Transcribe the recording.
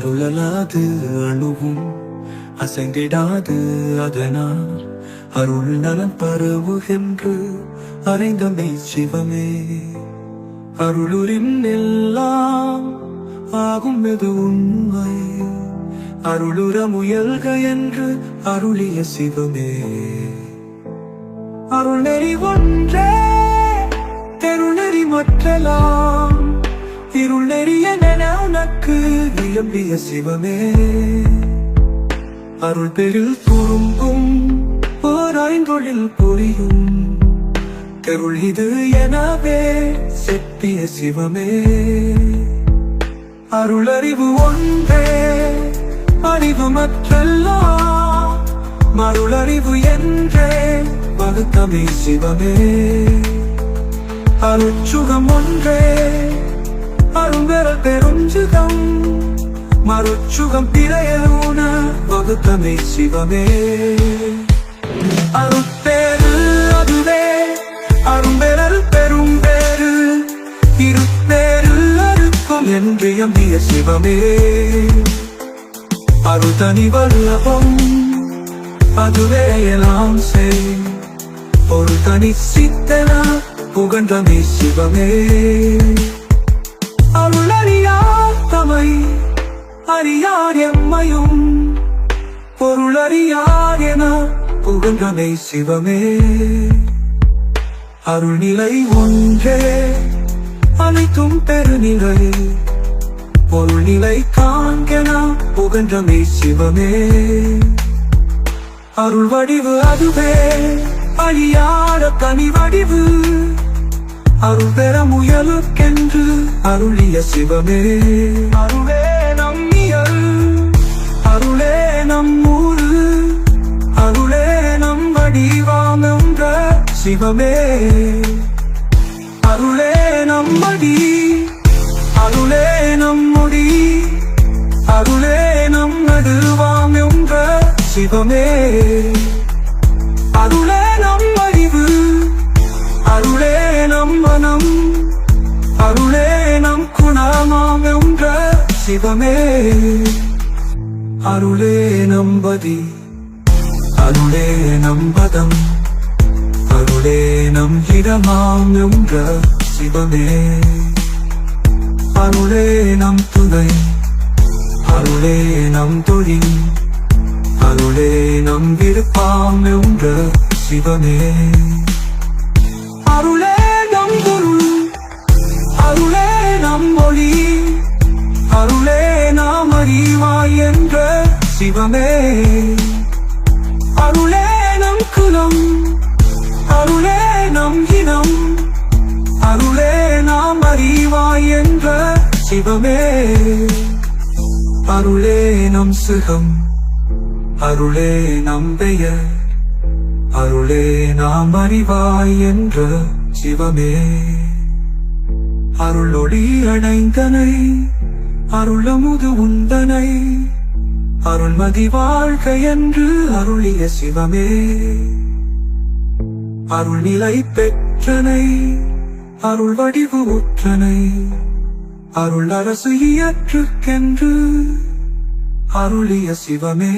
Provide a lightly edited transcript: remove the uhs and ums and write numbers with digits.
அருளலாது அணுவும் அசைந்திடாது அதனால் அருள் நலம் பரவுகின்று அறிந்தமை சிவமே. அருளுரின் எல்லாம் ஆகும் எது உண்மை அருளுற முயல்க என்று அருளிய சிவமே. அருள் நெறி ஒன்றே தெருநெறி மற்றலாம் இருள் நெறிய உனக்கு விளம்பிய சிவமே. அருள் பெரில் குறும்பும் ஓராய்ந்தொழில் புரியும் தெருள் இது எனவே செப்பிய சிவமே. அருளறிவு ஒன்றே அறிவு மற்றெல்லாம் மருளறிவு என்றே வகுத்தமை சிவமே. அருட்சுகம் ஒன்றே அரும்பெற பெருஞ்சுகம் மருட்சுகம் பிறையூன வகுத்தமை சிவமே. அருட்பேரு அதுவே அரும்பெறல் பெரும் பேரு இருப்பேரு அறுக்கும் என்றியம்பிய சிவமே. அருள்தனி வல்லபம் அதுவே எல்லாம் செய் ஒரு தனி சித்தன புகழ்ந்தமை சிவமே. அருளறியார் தமை அறியார் எம்மையும் பொருளறியார் என புகழ்ந்தமை சிவமே. அருள்நிலை ஒன்றே அனைத்தும் பெருநிலை பொருள்நிலை காண்கென புகழ்ந்தமை சிவமே. அருள் வடிவு அதுவே அழியாத தனி வடிவு அருள் பெற முயலுக்கென்று அருளிய சிவமே. அருளே நம்மியல் அருளே நம்மூரு அருளே நம் வடிவாமென்ற சிவமே. அருளே நம்மடி அருளே நம்மொடி அருளே நம் நடுவாமென்ற சிவமே. அருளே நம் அறிவு அருளே நம் மனம் அருளே நம் குணமாம் என்ற சிவமே. அருளே நம்பதி அருளே நம்பதம் அருளே நம் இடமாம் என்ற சிவமே. அருளே நம் துணை அருளே நம் தொழில் அருளே நம் விருப்பாம் என்ற சிவமே. அருளே நம் குரு அருளே நம் மொழி அருளே நாம் அறிவாய் என்ற சிவமே. அருளே நம் குலம் அருளே நம் இனம் அருளே நாம் அறிவாய் என்ற சிவமே. அருளே நம் சுகம் அருளே நம் பெயர் அருளே நாம் அறிவாய் என்ற சிவமே. அருளொளி அணைந்தனை அருளமுது உந்தனை அருள்மதி வாழ்க என்று அருளிய சிவமே. அருள்நிலை பெற்றனை அருள் வடிவு உற்றனை அருள் அரசு இயற்றுக்கென்று அருளிய சிவமே.